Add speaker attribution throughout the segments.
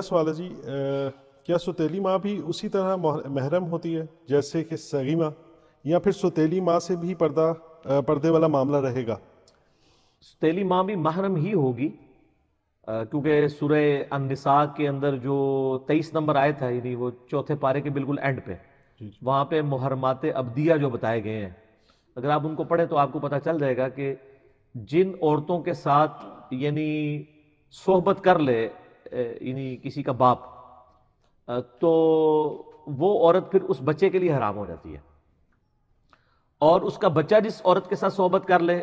Speaker 1: سوال ہے جی، کیا ستیلی ماں بھی اسی طرح محرم ہوتی ہے جیسے کہ سگی ماں، یا پھر ستیلی ماں سے بھی پردے والا معاملہ رہے گا؟
Speaker 2: ستیلی ماں بھی محرم ہی ہوگی، کیونکہ سورہ النساء کے اندر جو 23 نمبر آیت ہے، یعنی وہ چوتھے پارے کے بالکل اینڈ پہ، وہاں پہ محرمات ابدیہ جو بتائے گئے ہیں، اگر آپ ان کو پڑھیں تو آپ کو پتہ چل جائے گا کہ جن عورتوں کے ساتھ یعنی صحبت کر لے یعنی کسی کا باپ، تو وہ عورت پھر اس بچے کے لیے حرام ہو جاتی ہے، اور اس کا بچہ جس عورت کے ساتھ صحبت کر لے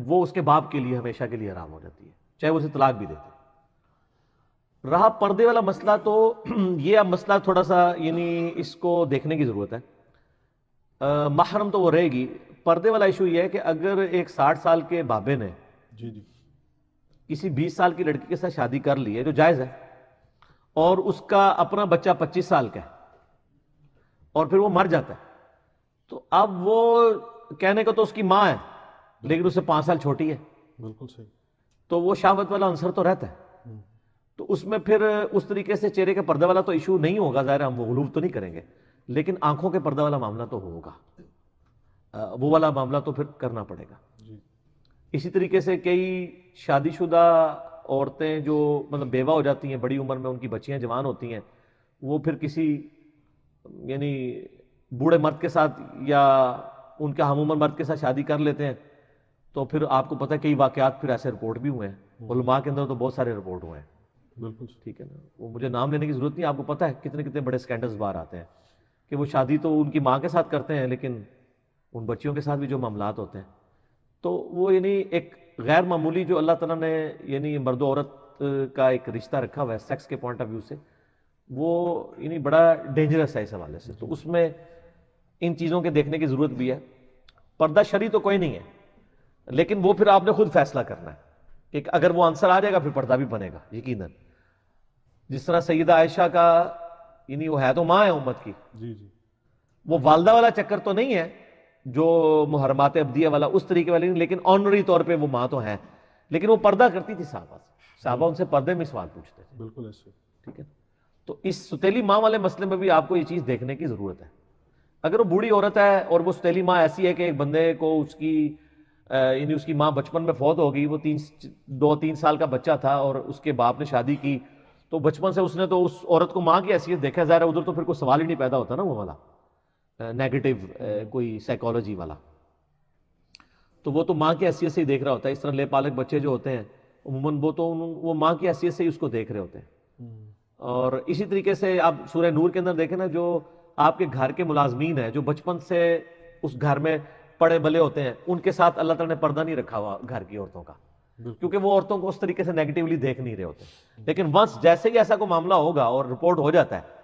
Speaker 2: وہ اس کے باپ کے لیے ہمیشہ کے لیے حرام ہو جاتی ہے، چاہے وہ اسے طلاق بھی دیتے۔ رہا پردے والا مسئلہ، تو یہ اب مسئلہ تھوڑا سا یعنی اس کو دیکھنے کی ضرورت ہے۔ محرم تو وہ رہے گی، پردے والا ایشو یہ ہے کہ اگر ایک 60 سال کے بابے نے کسی 20 سال کی لڑکی کے ساتھ شادی کر لی ہے، جو جائز ہے، اور اس کا اپنا بچہ 25 سال کا ہے اور پھر وہ مر جاتا ہے، تو اب وہ کہنے کو تو اس کی ماں ہے لیکن اس سے 5 سال چھوٹی ہے،
Speaker 1: بالکل صحیح،
Speaker 2: تو وہ شہوت والا عنصر تو رہتا ہے، تو اس میں پھر اس طریقے سے چہرے کے پردے والا تو ایشو نہیں ہوگا، ظاہر ہم وہ غلوف تو نہیں کریں گے، لیکن آنکھوں کے پردہ والا معاملہ تو ہوگا، وہ والا معاملہ تو پھر کرنا پڑے گا۔ اسی طریقے سے کئی شادی شدہ عورتیں جو مطلب بیوہ ہو جاتی ہیں بڑی عمر میں، ان کی بچیاں جوان ہوتی ہیں، وہ پھر کسی یعنی بوڑھے مرد کے ساتھ یا ان کے ہم عمر مرد کے ساتھ شادی کر لیتے ہیں، تو پھر آپ کو پتہ ہے کئی واقعات پھر ایسے رپورٹ بھی ہوئے ہیں، علماء کے اندر تو بہت سارے رپورٹ ہوئے ہیں،
Speaker 1: بالکل
Speaker 2: ٹھیک ہے نا، وہ مجھے نام لینے کی ضرورت نہیں، آپ کو پتہ ہے کتنے کتنے بڑے سکینڈلز باہر آتے ہیں کہ وہ شادی تو ان کی ماں کے ساتھ کرتے ہیں لیکن ان بچیوں کے ساتھ بھی جو معاملات ہوتے ہیں، تو وہ یعنی ایک غیر معمولی جو اللہ تعالیٰ نے یعنی مرد و عورت کا ایک رشتہ رکھا ہوا ہے سیکس کے پوائنٹ آف ویو سے، وہ یعنی بڑا ڈینجرس ہے اس حوالے سے، تو اس میں ان چیزوں کے دیکھنے کی ضرورت بھی ہے۔ پردہ شرعی تو کوئی نہیں ہے، لیکن وہ پھر آپ نے خود فیصلہ کرنا ہے کہ اگر وہ آنسر آ جائے گا پھر پردہ بھی بنے گا یقیناً۔ جس طرح سیدہ عائشہ کا یعنی وہ ہے تو ماں ہے امت کی، وہ والدہ والا چکر تو نہیں ہے جو محرمات ابدیہ والا اس طریقے والی نہیں، لیکن آنری طور پہ وہ ماں تو ہے، لیکن وہ پردہ کرتی تھی صحابہ سے، صحابہ ان سے پردے میں سوال پوچھتے تھے،
Speaker 1: بالکل ایسے،
Speaker 2: ٹھیک ہے۔ تو اس ستیلی ماں والے مسئلے میں بھی آپ کو یہ چیز دیکھنے کی ضرورت ہے۔ اگر وہ بوڑھی عورت ہے اور وہ ستیلی ماں ایسی ہے کہ ایک بندے کو اس کی یعنی اس کی ماں بچپن میں فوت ہو گئی، وہ 2-3 سال کا بچہ تھا اور اس کے باپ نے شادی کی، تو بچپن سے اس نے تو اس عورت کو ماں کی حیثیت دیکھا، ظاہر ہے ادھر تو پھر کوئی سوال ہی نہیں پیدا ہوتا نا وہ والا نیگیٹو کوئی سائیکالوجی والا، تو وہ تو ماں کی حیثیت سے ہی دیکھ رہا ہوتا ہے۔ اس طرح لے پالک بچے جو ہوتے ہیں عموماً وہ ماں کی حیثیت سے ہی اس کو دیکھ رہے ہوتے ہیں۔ اور اسی طریقے سے آپ سورہ نور کے اندر دیکھیں نا، جو آپ کے گھر کے ملازمین ہیں جو بچپن سے اس گھر میں پڑے بلے ہوتے ہیں، ان کے ساتھ اللہ تعالیٰ نے پردہ نہیں رکھا ہوا گھر کی عورتوں کا، کیونکہ وہ عورتوں کو اس طریقے سے نیگیٹیولی دیکھ نہیں رہے ہوتے، لیکن ونس جیسے ہی ایسا کوئی معاملہ ہوگا اور رپورٹ ہو جاتا ہے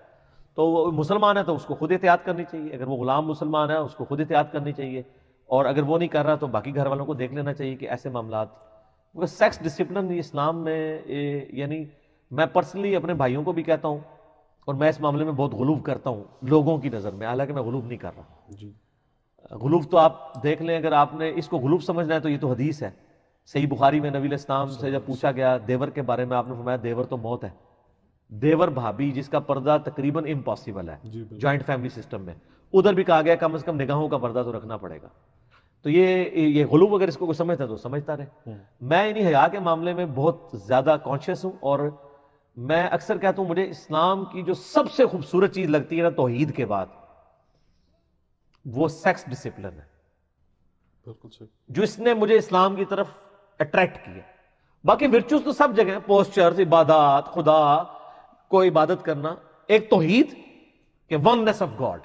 Speaker 2: تو وہ مسلمان ہے تو اس کو خود احتیاط کرنی چاہیے، اگر وہ غلام مسلمان ہے اس کو خود احتیاط کرنی چاہیے، اور اگر وہ نہیں کر رہا تو باقی گھر والوں کو دیکھ لینا چاہیے کہ ایسے معاملات، کیونکہ سیکس ڈسپلن اسلام میں یعنی میں پرسنلی اپنے بھائیوں کو بھی کہتا ہوں، اور میں اس معاملے میں بہت غلوف کرتا ہوں لوگوں کی نظر میں، حالانکہ میں غلوف نہیں کر رہا، غلوف تو آپ دیکھ لیں، اگر آپ نے اس کو غلوف سمجھنا ہے تو یہ تو حدیث ہے، صحیح بخاری میں نبی علیہ السلام سے جب پوچھا گیا دیور کے بارے میں، آپ نے فرمایا دیور تو موت ہے، دیور بھابھی جس کا پردہ تقریباً امپاسبل ہے جوائنٹ فیملی سسٹم میں، ادھر بھی کہا گیا کم از کم نگاہوں کا پردہ تو رکھنا پڑے گا، تو یہ غلوف اگر اس کو کوئی سمجھتا ہے تو سمجھتا رہے۔ میں انہیں حیا کے معاملے میں بہت زیادہ کانشیس ہوں، اور میں اکثر کہتا ہوں مجھے اسلام کی جو سب سے خوبصورت چیز لگتی ہے نا توحید کے بعد، وہ سیکس ڈسپلن ہے، جو اس نے مجھے اسلام کی طرف اٹریکٹ کیا۔ باقی ورچوز تو سب جگہ ہیں، پوسچرز، عبادات، خدا کو عبادت کرنا، ایک توحید کہ وننس آف گاڈ،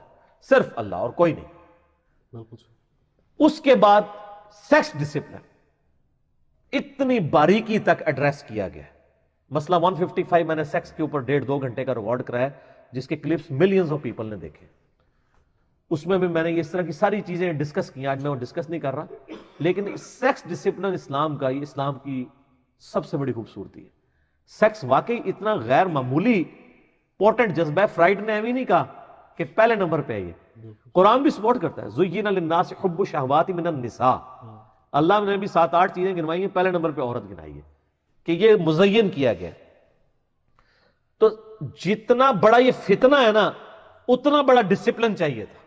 Speaker 2: صرف اللہ اور کوئی نہیں، اس کے بعد سیکس ڈسپلن اتنی باریکی تک ایڈریس کیا گیا ہے۔ مسئلہ 155 میں نے سیکس کے اوپر 1.5-2 گھنٹے کا ریکارڈ کرایا، جس کے کلپس ملینز آف پیپل نے دیکھے، اس میں بھی میں نے اس طرح کی ساری چیزیں ڈسکس کی، آج میں وہ ڈسکس نہیں کر رہا، لیکن سیکس ڈسپلن اسلام کا، یہ اسلام کی سب سے بڑی خوبصورتی ہے۔ سیکس واقعی اتنا غیر معمولی پورٹنٹ جذبہ ہے، فرائڈ نے ایوی نہیں کہا کہ پہلے نمبر پہ ہے، یہ قرآن بھی سپورٹ کرتا ہے، زُيِّنَ لِلنَّاسِ حُبُّ الشَّهَوَاتِ مِنَ النِّسَاءِ، اللہ نے بھی 7-8 چیزیں گنوائی ہیں، پہلے نمبر پہ عورت گنائی ہے کہ یہ مزین کیا گیا۔ تو جتنا بڑا یہ فتنہ ہے نا اتنا بڑا ڈسپلن چاہیے تھا،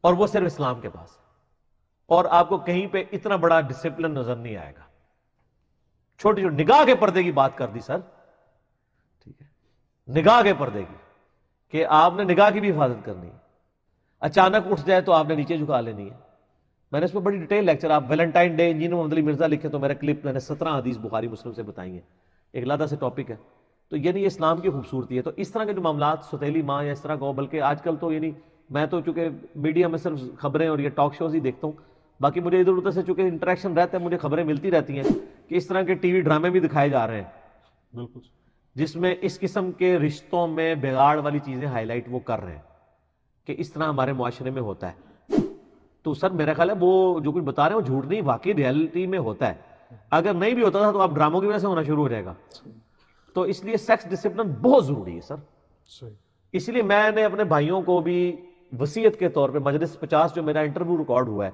Speaker 2: اور وہ صرف اسلام کے پاس ہے، اور آپ کو کہیں پہ اتنا بڑا ڈسپلن نظر نہیں آئے گا۔ چھوٹی چھوٹی نگاہ کے پردے کی بات کر دی سر، ٹھیک ہے، نگاہ کے پردے کی، کہ آپ نے نگاہ کی بھی حفاظت کرنی ہے، اچانک اٹھ جائے تو آپ نے نیچے جھکا لینی ہے۔ میں نے اس میں بڑی ڈیٹیل لیکچر، آپ ویلنٹائن ڈے انجینئر محمد علی مرزا لکھے تو میرا کلپ میں نے 17 حدیث بخاری مسلم سے بتائی ہیں، ایک علیحدہ سے ٹاپک ہے۔ تو یعنی یہ اسلام کی خوبصورتی ہے۔ تو اس طرح کے جو معاملات ستیلی ماں یا اس طرح کا ہو، بلکہ آج کل تو یعنی میں تو چونکہ میڈیا میں صرف خبریں اور یہ ٹاک شوز ہی دیکھتا ہوں، باقی مجھے ادھر ادھر سے چونکہ انٹریکشن رہتا ہے، مجھے خبریں ملتی رہتی ہیں کہ اس طرح کے ٹی وی ڈرامے بھی دکھائے جا رہے ہیں
Speaker 1: بالکل،
Speaker 2: جس میں اس قسم کے رشتوں میں بگاڑ والی چیزیں ہائی لائٹ وہ کر رہے ہیں کہ اس طرح ہمارے معاشرے میں ہوتا ہے۔ تو سر میرا خیال ہے وہ جو کچھ بتا رہے ہیں وہ جھوٹ نہیں، واقعی ریئلٹی میں ہوتا ہے۔ اگر نہیں بھی ہوتا تھا تو آپ ڈراموں کی وجہ سے ہونا شروع ہو جائے گا۔ تو اس لیے سیکس ڈسپلن بہت ضروری ہے سر۔
Speaker 1: صحیح،
Speaker 2: اس لیے میں نے اپنے بھائیوں کو بھی وصیت کے طور پہ مجلس 50 جو میرا انٹرویو ریکارڈ ہوا ہے،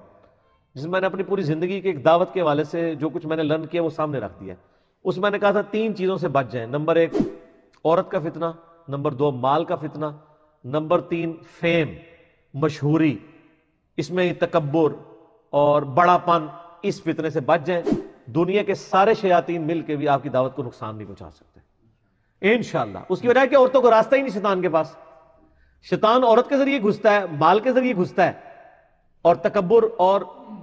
Speaker 2: جس میں نے اپنی پوری زندگی کے ایک دعوت کے حوالے سے جو کچھ میں نے لرن کیا وہ سامنے رکھ دیا ہے۔ اس میں نے کہا تھا 3 چیزوں سے بچ جائیں۔ نمبر 1 عورت کا فتنہ، نمبر 2 مال کا فتنہ، نمبر 3 فیم، مشہوری، اس میں تکبر اور بڑا پن، اس فتنے سے بچ جائیں۔ دنیا کے سارے شیاطین مل کے بھی آپ کی دعوت کو نقصان نہیں پہنچا سکتے انشاءاللہ۔ اس کی وجہ ہے کہ عورتوں کو راستہ ہی نہیں شیطان کے پاس، شیطان عورت کے ذریعے گھستا ہے، مال کے ذریعے گھستا ہے، اور تکبر اور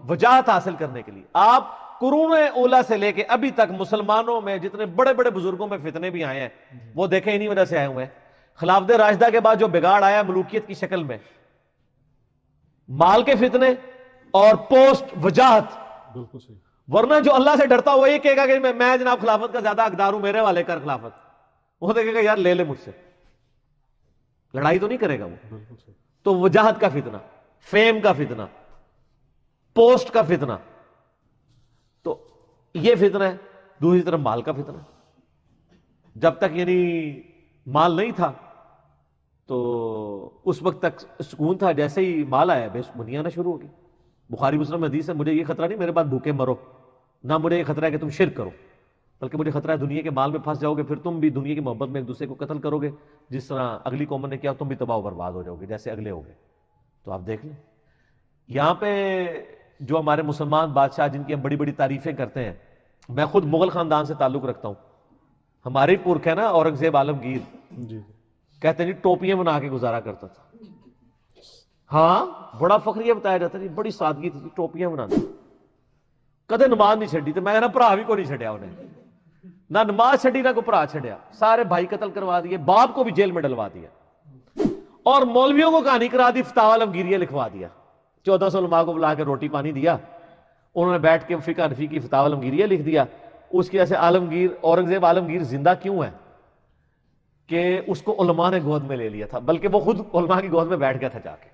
Speaker 2: وجاہت حاصل کرنے کے لیے۔ آپ قرون اولا سے لے کے ابھی تک مسلمانوں میں جتنے بڑے بڑے بزرگوں میں فتنے بھی آئے ہیں وہ دیکھیں انہی وجہ سے آئے ہوئے ہیں۔ خلافت راشدہ کے بعد جو بگاڑ آیا ملوکیت کی شکل میں، مال کے فتنے اور پوسٹ وجاہت،
Speaker 1: بالکل صحیح،
Speaker 2: ورنہ جو اللہ سے ڈرتا وہ یہ کہے گا کہ میں جناب خلافت کا زیادہ حقدار ہوں، میرے والے کر خلافت، وہ دیکھے گا یار لے لے مجھ سے، لڑائی تو نہیں کرے گا وہ۔
Speaker 1: بالکل صحیح،
Speaker 2: تو وجاہت کا فتنہ، فیم کا فتنہ، پوسٹ کا فتنہ، تو یہ فتنہ ہے۔ دوسری طرف مال کا فتنہ، جب تک یعنی مال نہیں تھا تو اس وقت تک سکون تھا، جیسے ہی مال آیا بے سکونی آنا شروع ہو گئی۔ بخاری مسلم میں حدیث ہے، مجھے یہ خطرہ نہیں میرے بعد بھوکے مرو، نہ مجھے یہ خطرہ ہے کہ تم شرک کرو، بلکہ مجھے خطرہ ہے دنیا کے مال میں پھنس جاؤ گے، پھر تم بھی دنیا کی محبت میں ایک دوسرے کو قتل کرو گے، جس طرح اگلی قوم نے کیا تم بھی تباہ و برباد ہو جاؤ گے جیسے اگلے ہو گئے۔ تو آپ دیکھ لیں یہاں پہ جو ہمارے مسلمان بادشاہ جن کی ہم بڑی بڑی تعریفیں کرتے ہیں، میں خود مغل خاندان سے تعلق رکھتا ہوں، ہمارے پورکھ ہے نا اورنگزیب عالمگیر،
Speaker 1: جی،
Speaker 2: کہتے ہیں جی ٹوپیاں بنا کے گزارا کرتا تھا۔ ہاں بڑا فخریہ بتایا جاتا ہے جی، بڑی سادگی تھی، ٹوپیاں بنانا، کدے نماز نہیں چھڈی، تو میں نا بھرا بھی کو نہیں چھڈیا انہیں، نہ نماز چھڈی نہ کوئی بھرا چھڈیا، سارے بھائی قتل کروا دیے، باپ کو بھی جیل میں ڈلوا دیا، اور مولویوں کو کہانی کرا دی، فتاوی عالمگیریہ لکھوا دیا، 1400 علماء کو بلا کے روٹی پانی دیا، انہوں نے بیٹھ کے فقہ حنفی کی فتاوی عالمگیریہ لکھ دیا۔ اس کی وجہ سے عالمگیر اورنگزیب عالمگیر زندہ کیوں ہے کہ اس کو علماء نے گود میں لے لیا تھا، بلکہ وہ خود علماء کی گود میں بیٹھ گیا تھا جا کے،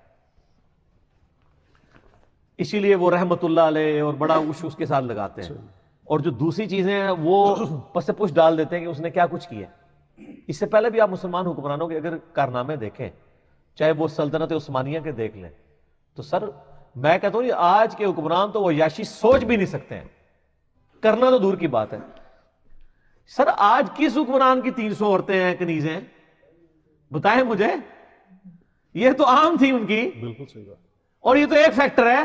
Speaker 2: اسی لیے وہ رحمت اللہ علیہ اور بڑا اس کے ساتھ لگاتے ہیں۔ اور جو دوسری چیزیں ہیں وہ پس پش ڈال دیتے ہیں کہ اس نے کیا کچھ کیا۔ اس سے پہلے بھی آپ مسلمان حکمرانوں کے اگر کارنامے دیکھیں، چاہے وہ سلطنت عثمانیہ کے دیکھ لیں، تو سر میں کہتا ہوں آج کے حکمران تو وہ عیاشی سوچ بھی نہیں سکتے ہیں، کرنا تو دور کی بات ہے۔ سر آج کس حکمران کی 300 عورتیں ہیں، کنیزیں ہیں؟ بتائیں مجھے، یہ تو عام تھی ان کی،
Speaker 1: بالکل صحیح بات،
Speaker 2: اور یہ تو ایک فیکٹر ہے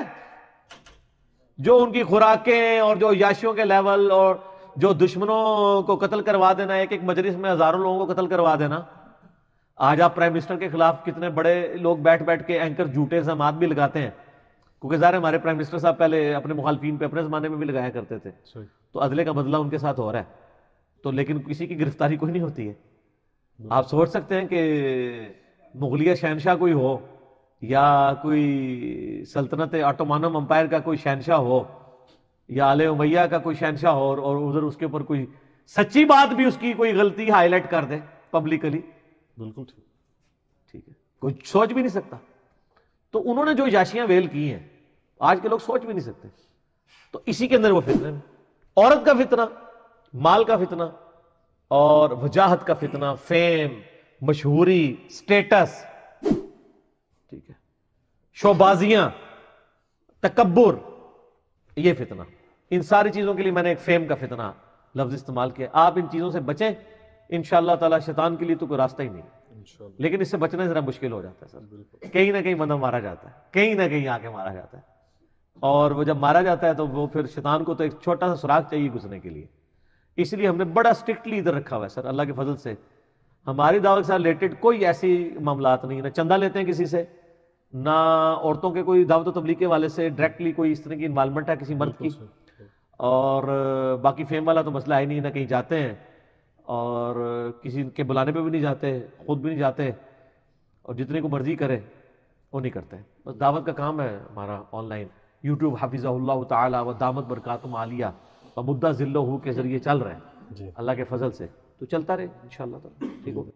Speaker 2: جو ان کی خوراکیں اور جو عیاشیوں کے لیول اور جو دشمنوں کو قتل کروا دینا، ایک ایک مجلس میں ہزاروں لوگوں کو قتل کروا دینا۔ آج آپ پرائم منسٹر کے خلاف کتنے بڑے لوگ بیٹھ بیٹھ کے اینکر جھوٹے الزامات بھی لگاتے ہیں، کیونکہ ظاہر ہمارے پرائم منسٹر صاحب پہلے اپنے مخالفین پہ اپنے زمانے میں بھی لگایا کرتے تھے،
Speaker 1: صحیح،
Speaker 2: تو عدلے کا بدلہ ان کے ساتھ ہو رہا ہے، تو لیکن کسی کی گرفتاری کوئی نہیں ہوتی ہے۔ آپ سوچ سکتے ہیں کہ مغلیہ شہنشاہ کوئی ہو یا کوئی سلطنت آٹومانم امپائر کا کوئی شہنشاہ ہو یا آل امیہ کا کوئی شہنشاہ ہو اور ادھر اس کے اوپر کوئی سچی بات بھی اس کی کوئی غلطی ہائی لائٹ کر دے پبلکلی،
Speaker 1: بالکل
Speaker 2: ٹھیک ہے، کوئی سوچ بھی نہیں سکتا۔ تو انہوں نے جو عیاشیاں ویل کی ہیں آج کے لوگ سوچ بھی نہیں سکتے۔ تو اسی کے اندر وہ فتنہ ہے، عورت کا فتنہ، مال کا فتنہ اور وجاہت کا فتنہ، فیم، مشہوری، سٹیٹس، ٹھیک ہے، شوبازیاں، تکبر، یہ فتنہ، ان ساری چیزوں کے لیے میں نے ایک فیم کا فتنہ لفظ استعمال کیا۔ آپ ان چیزوں سے بچیں انشاءاللہ تعالیٰ شیطان کے لیے تو کوئی راستہ ہی نہیں ہے،
Speaker 1: انشاءاللہ
Speaker 2: لیکن اس سے بچنا ذرا مشکل ہو جاتا ہے سر،
Speaker 1: بالکل
Speaker 2: کہیں نہ کہیں بندہ مارا جاتا ہے، کہیں نہ کہیں آ کے مارا جاتا ہے، اور وہ جب مارا جاتا ہے تو وہ پھر شیطان کو تو ایک چھوٹا سا سراغ چاہیے گھسنے کے لیے، اس لیے ہم نے بڑا اسٹرکٹلی ادھر رکھا ہوا ہے سر، اللہ کے فضل سے ہماری دعوت کے ساتھ ریلیٹڈ کوئی ایسی معاملات نہیں، نہ چندہ لیتے ہیں کسی سے، نہ عورتوں کے کوئی دعوت و تبلیغ کے والے سے ڈائریکٹلی کوئی اس طرح کی انوالومنٹ ہے کسی مرد کی، اور باقی فیم والا تو مسئلہ ہے نہیں، نہ کہیں جاتے ہیں اور کسی کے بلانے پہ بھی نہیں جاتے، خود بھی نہیں جاتے، اور جتنے کو مرضی کرے وہ نہیں کرتے، بس دعوت کا کام ہے ہمارا آن لائن، یوٹیوب حفظہ اللہ تعالی و دامت برکاتہم عالیہ و مدہ ذلہ کے ذریعے چل رہے ہیں
Speaker 1: جی
Speaker 2: اللہ کے فضل سے، تو چلتا رہے انشاءاللہ تعالی، ٹھیک ہو